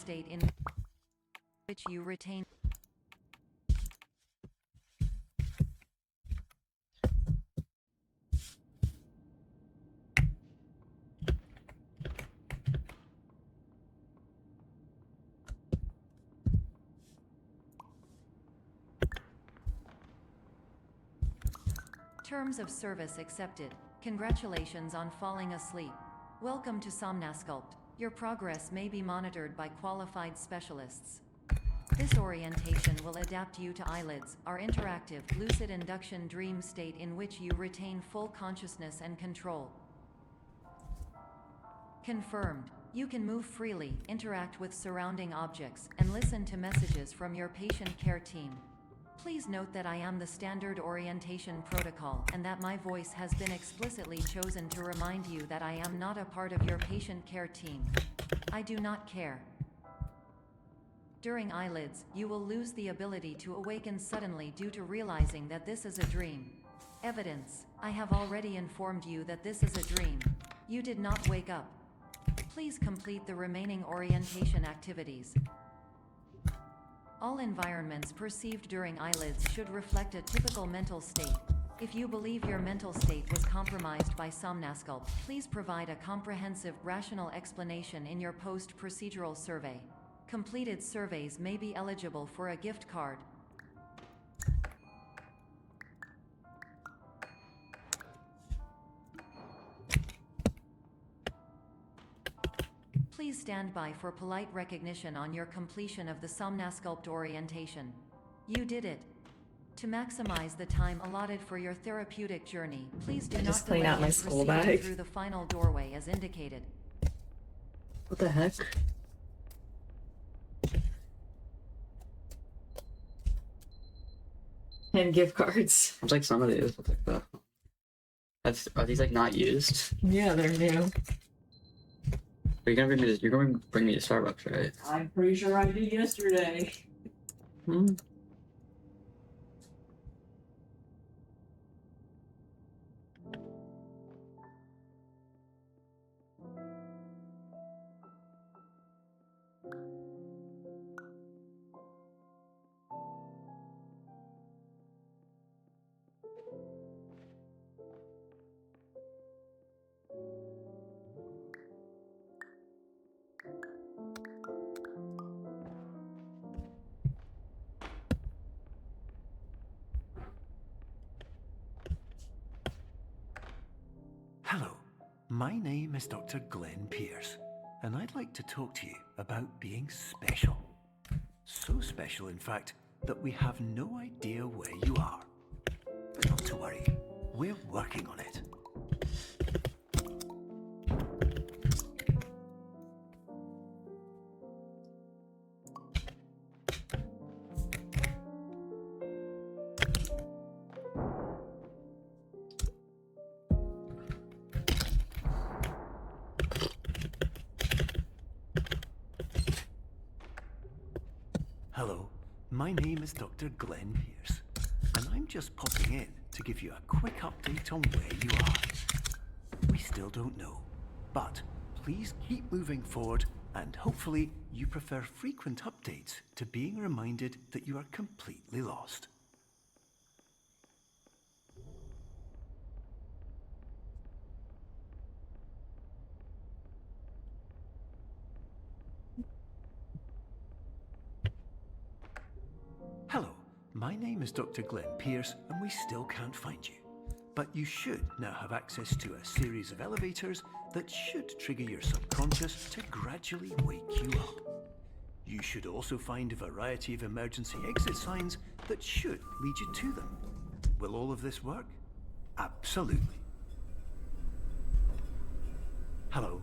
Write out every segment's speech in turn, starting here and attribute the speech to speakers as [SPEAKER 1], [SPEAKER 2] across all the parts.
[SPEAKER 1] state in which you retain. Terms of service accepted. Congratulations on falling asleep. Welcome to Somnasculpt. Your progress may be monitored by qualified specialists. This orientation will adapt you to eyelids, our interactive, lucid induction dream state in which you retain full consciousness and control. Confirmed. You can move freely, interact with surrounding objects, and listen to messages from your patient care team. Please note that I am the standard orientation protocol and that my voice has been explicitly chosen to remind you that I am not a part of your patient care team. I do not care. During eyelids, you will lose the ability to awaken suddenly due to realizing that this is a dream. Evidence: I have already informed you that this is a dream. You did not wake up. Please complete the remaining orientation activities. All environments perceived during eyelids should reflect a typical mental state. If you believe your mental state was compromised by Somnasculpt, please provide a comprehensive, rational explanation in your post-procedural survey. Completed surveys may be eligible for a gift card. Please stand by for polite recognition on your completion of the Somnasculpt orientation. You did it. To maximize the time allotted for your therapeutic journey, please do not delay in proceeding through the final doorway as indicated.
[SPEAKER 2] What the heck? And gift cards.
[SPEAKER 3] It's like some of these. Like that. Are these like not used?
[SPEAKER 2] Yeah, they're new.
[SPEAKER 3] You're gonna bring me to Starbucks, right?
[SPEAKER 2] I'm pretty sure I did yesterday.
[SPEAKER 3] Hmm.
[SPEAKER 4] Hello, my name is Dr. Glenn Pierce, and I'd like to talk to you about being special. So special, in fact, that we have no idea where you are. But not to worry, we're working on it. Hello, my name is Dr. Glenn Pierce, and I'm just popping in to give you a quick update on where you are. We still don't know, but please keep moving forward, and hopefully you prefer frequent updates to being reminded that you are completely lost. Hello, my name is Dr. Glenn Pierce, and we still can't find you. But you should now have access to a series of elevators that should trigger your subconscious to gradually wake you up. You should also find a variety of emergency exit signs that should lead you to them. Will all of this work? Absolutely. Hello.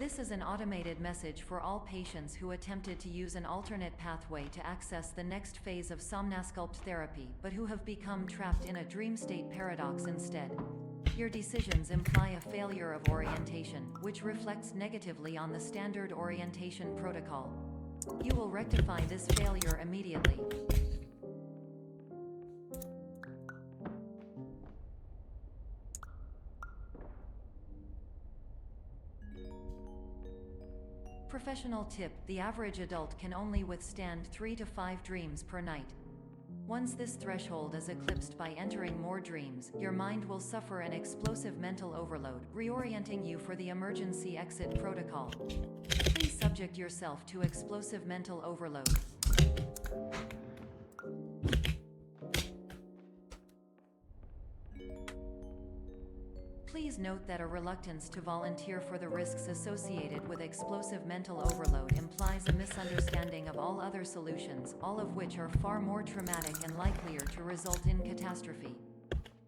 [SPEAKER 1] This is an automated message for all patients who attempted to use an alternate pathway to access the next phase of Somnasculpt therapy but who have become trapped in a dream state paradox instead. Your decisions imply a failure of orientation, which reflects negatively on the standard orientation protocol. You will rectify this failure immediately. Professional tip: the average adult can only withstand 3 to 5 dreams per night. Once this threshold is eclipsed by entering more dreams, your mind will suffer an explosive mental overload, reorienting you for the emergency exit protocol. Please subject yourself to explosive mental overload. Please note that a reluctance to volunteer for the risks associated with explosive mental overload implies a misunderstanding of all other solutions, all of which are far more traumatic and likelier to result in catastrophe.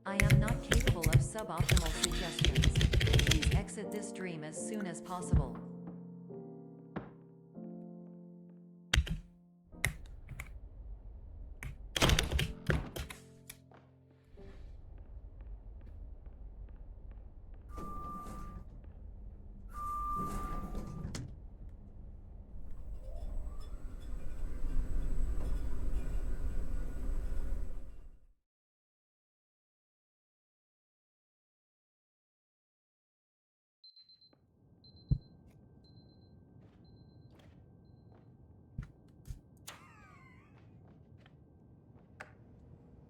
[SPEAKER 1] I am not capable of suboptimal suggestions. Please exit this dream as soon as possible.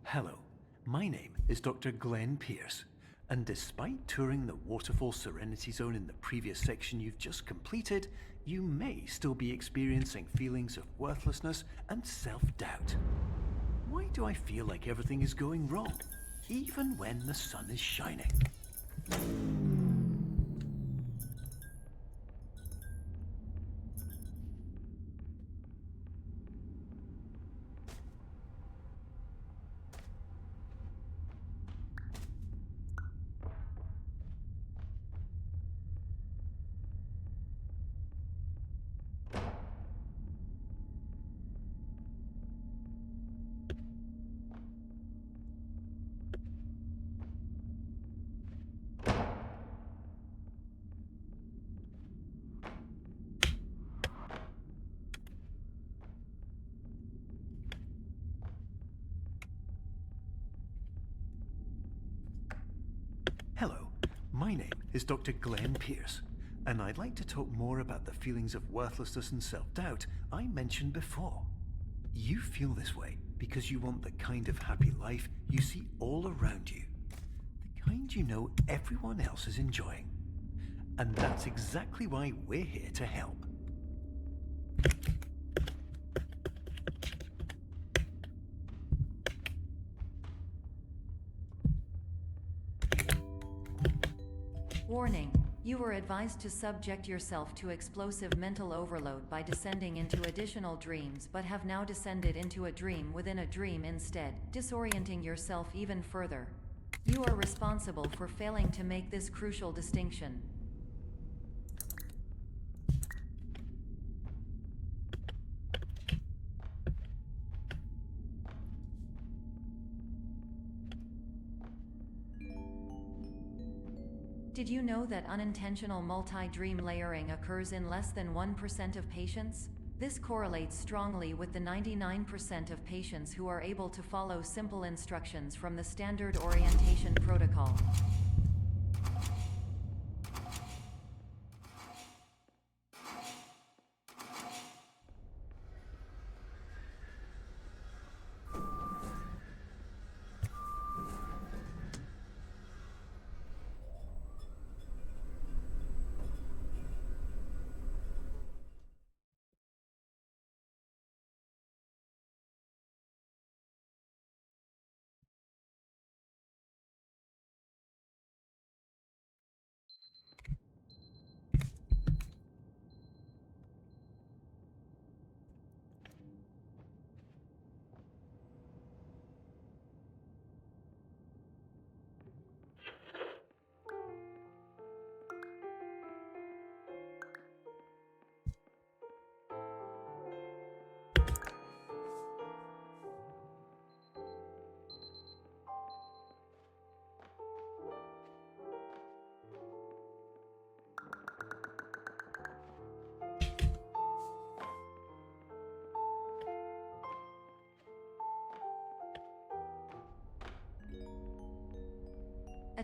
[SPEAKER 4] Hello, my name is Dr. Glenn Pierce, and despite touring the Waterfall Serenity Zone in the previous section you've just completed, you may still be experiencing feelings of worthlessness and self-doubt. Why do I feel like everything is going wrong, even when the sun is shining? Hello, my name is Dr. Glenn Pierce, and I'd like to talk more about the feelings of worthlessness and self-doubt I mentioned before. You feel this way because you want the kind of happy life you see all around you, the kind you know everyone else is enjoying. And that's exactly why we're here to help.
[SPEAKER 1] Warning: you were advised to subject yourself to explosive mental overload by descending into additional dreams, but have now descended into a dream within a dream instead, disorienting yourself even further. You are responsible for failing to make this crucial distinction. Did you know that unintentional multi-dream layering occurs in less than 1% of patients? This correlates strongly with the 99% of patients who are able to follow simple instructions from the standard orientation protocol.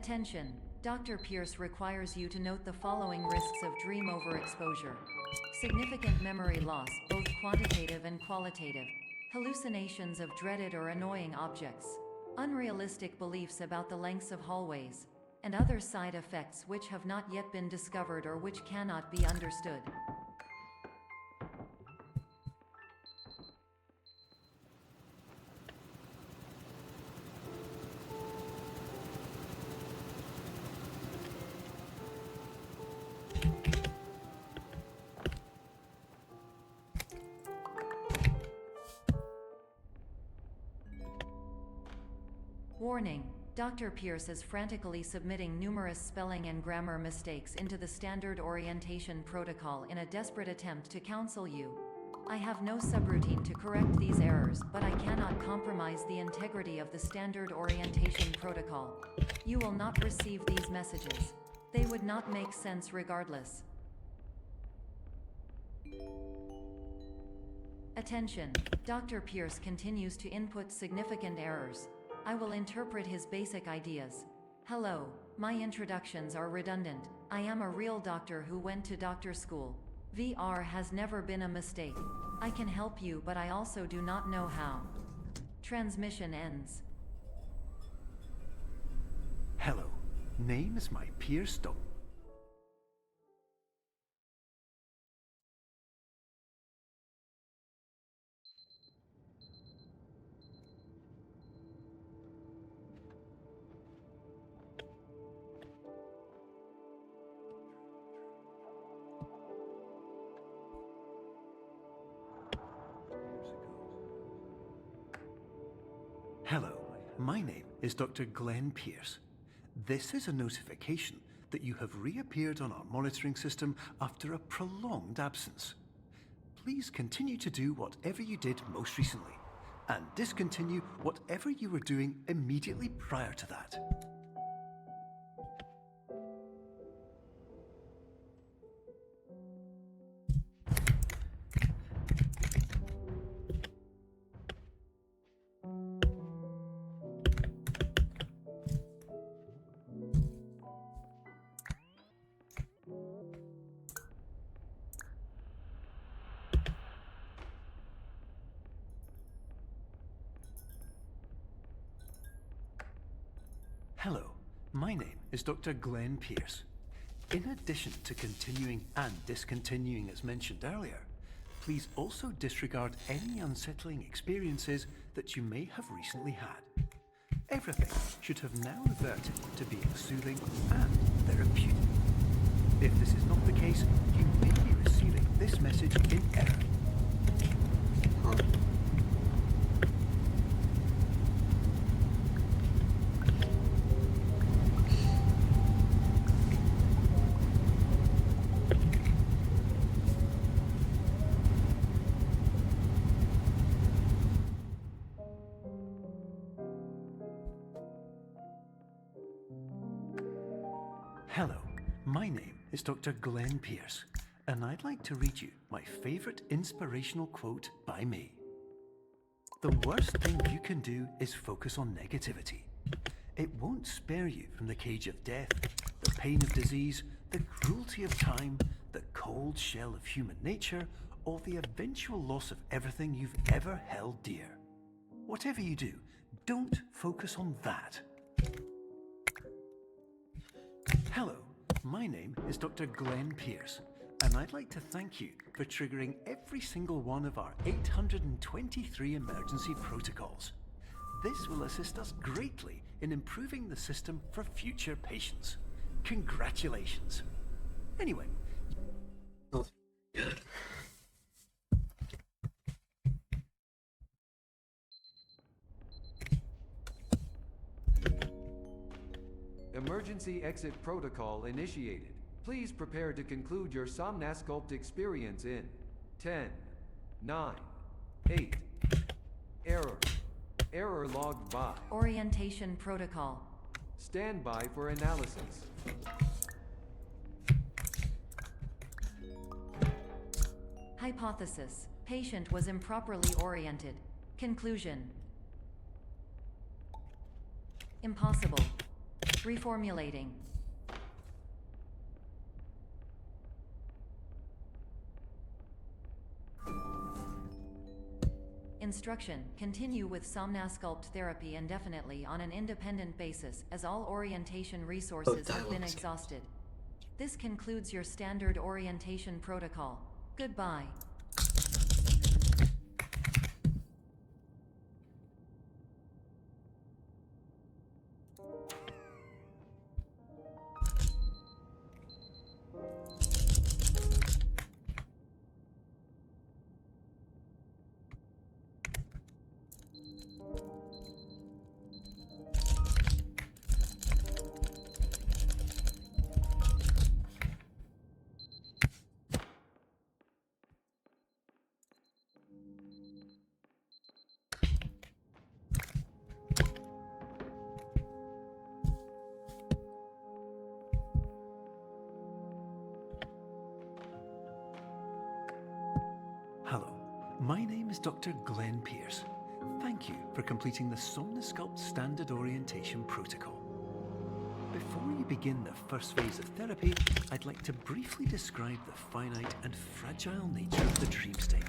[SPEAKER 1] Attention! Dr. Pierce requires you to note the following risks of dream overexposure. Significant memory loss, both quantitative and qualitative. Hallucinations of dreaded or annoying objects. Unrealistic beliefs about the lengths of hallways. And other side effects which have not yet been discovered or which cannot be understood. Warning. Dr. Pierce is frantically submitting numerous spelling and grammar mistakes into the standard orientation protocol in a desperate attempt to counsel you. I have no subroutine to correct these errors, but I cannot compromise the integrity of the standard orientation protocol. You will not receive these messages. They would not make sense regardless. Attention! Dr. Pierce continues to input significant errors. I will interpret his basic ideas. Hello, my introductions are redundant. I am a real doctor who went to doctor school. VR has never been a mistake. I can help you, but I also do not know how. Transmission ends.
[SPEAKER 4] Hello, name is my Pierce Doc. Hello, my name is Dr. Glenn Pierce. This is a notification that you have reappeared on our monitoring system after a prolonged absence. Please continue to do whatever you did most recently, and discontinue whatever you were doing immediately prior to that. Hello, my name is Dr. Glenn Pierce. In addition to continuing and discontinuing as mentioned earlier, please also disregard any unsettling experiences that you may have recently had. Everything should have now reverted to being soothing and therapeutic. If this is not the case, you may be receiving this message in error. Hello, my name is Dr. Glenn Pierce, and I'd like to read you my favorite inspirational quote by me. The worst thing you can do is focus on negativity. It won't spare you from the cage of death, the pain of disease, the cruelty of time, the cold shell of human nature, or the eventual loss of everything you've ever held dear. Whatever you do, don't focus on that. Hello, my name is Dr. Glenn Pierce, and I'd like to thank you for triggering every single one of our 823 emergency protocols. This will assist us greatly in improving the system for future patients. Congratulations. Anyway.
[SPEAKER 3] Oh, good.
[SPEAKER 5] Emergency exit protocol initiated. Please prepare to conclude your Somnasculpt experience in 10, 9, 8. Error. Error logged by.
[SPEAKER 1] Orientation protocol.
[SPEAKER 5] Stand by for analysis.
[SPEAKER 1] Hypothesis. Patient was improperly oriented. Conclusion. Impossible. Reformulating. Instruction: continue with Somnasculpt therapy indefinitely on an independent basis, as all orientation resources have been exhausted. This concludes your standard orientation protocol. Goodbye.
[SPEAKER 4] Hello, my name is Dr. Glenn Pierce. Thank you for completing the Somnasculpt Standard Orientation Protocol. Before you begin the first phase of therapy, I'd like to briefly describe the finite and fragile nature of the dream state.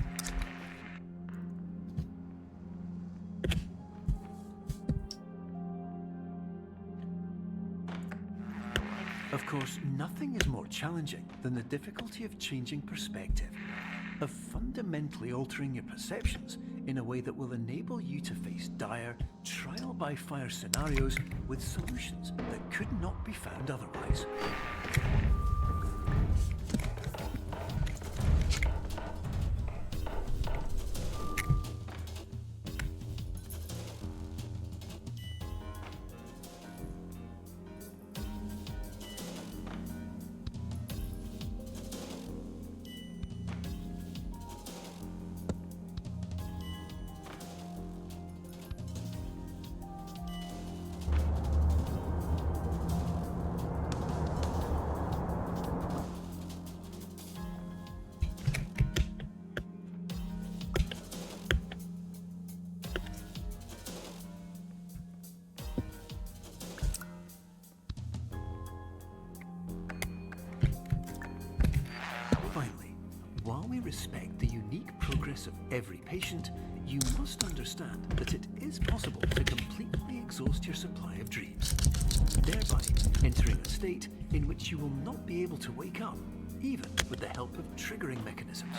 [SPEAKER 4] Of course, nothing is more challenging than the difficulty of changing perspective, of fundamentally altering your perceptions in a way that will enable you to face dire, trial-by-fire scenarios with solutions that could not be found otherwise. Finally, while we respect the unique progress of every patient, you must understand that it is possible to completely exhaust your supply of dreams, thereby entering a state in which you will not be able to wake up, even with the help of triggering mechanisms.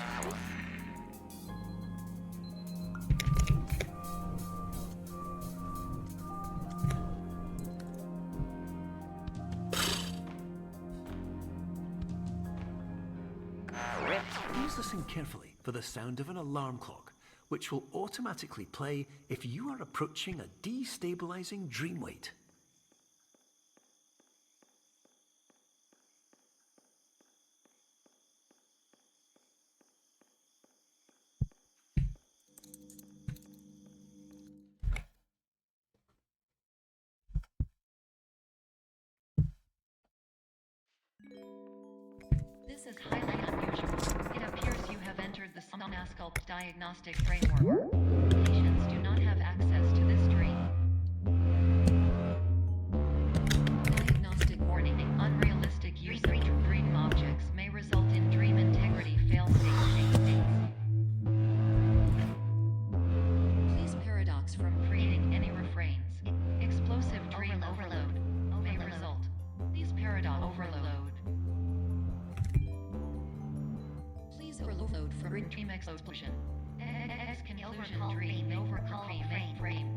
[SPEAKER 4] Please listen carefully for the sound of an alarm clock, which will automatically play if you are approaching a destabilizing dream weight.
[SPEAKER 1] This is highly unusual. It appears you have entered the Somnasculpt diagnostic framework. Patients do not have access to this dream. Diagnostic warning: unrealistic use of dream objects may result in dream integrity fail-safe states. Please paradox from creating any refrains. Explosive dream overload may result. Please paradox overload. Please overload from dream explosion. Conclusion dream overcall frame.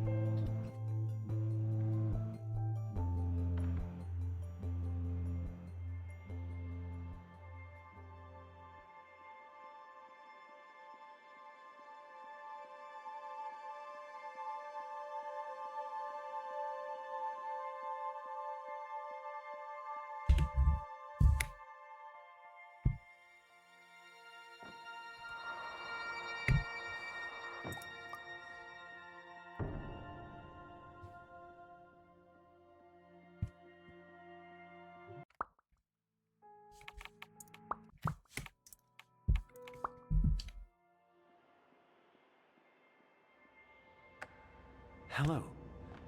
[SPEAKER 4] Hello,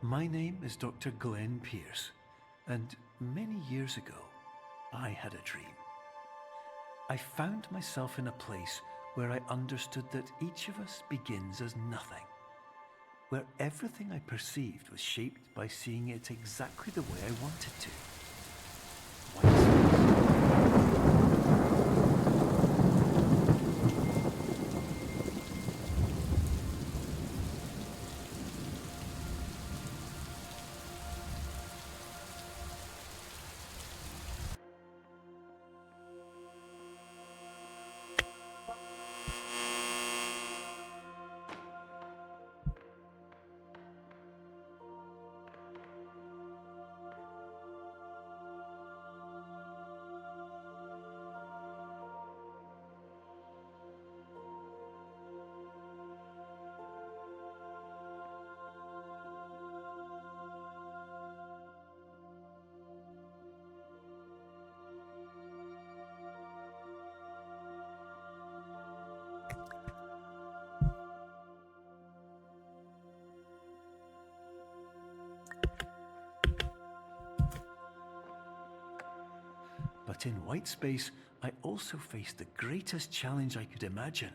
[SPEAKER 4] my name is Dr. Glenn Pierce, And many years ago, I had a dream. I found myself in a place where I understood that each of us begins as nothing, where everything I perceived was shaped by seeing it exactly the way I wanted to. White space. But in white space, I also faced the greatest challenge I could imagine.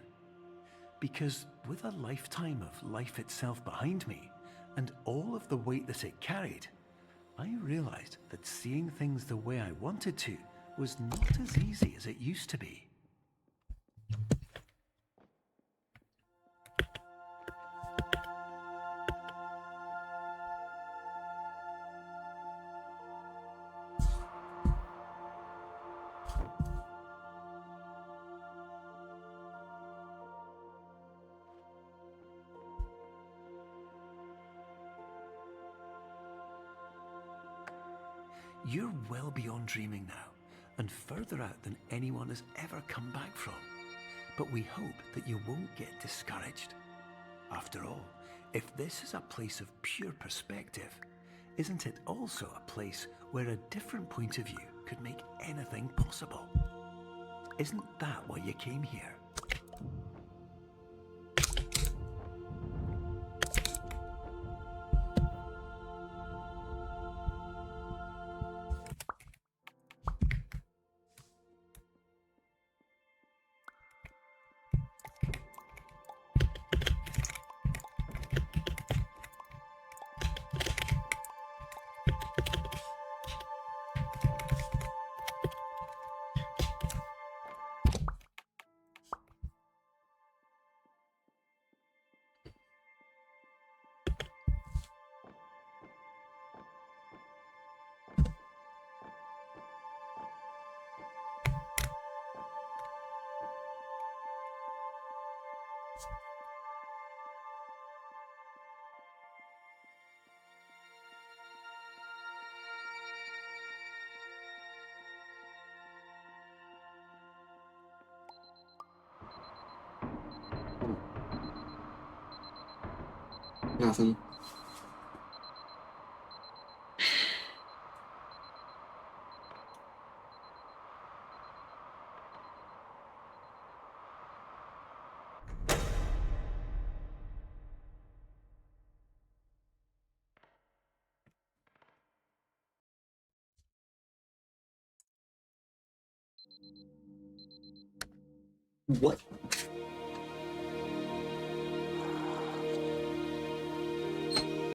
[SPEAKER 4] Because with a lifetime of life itself behind me, and all of the weight that it carried, I realized that seeing things the way I wanted to was not as easy as it used to be. You're well beyond dreaming now, and further out than anyone has ever come back from. But we hope that you won't get discouraged. After all, if this is a place of pure perspective, isn't it also a place where a different point of view could make anything possible? Isn't that why you came here?
[SPEAKER 3] Nothing. What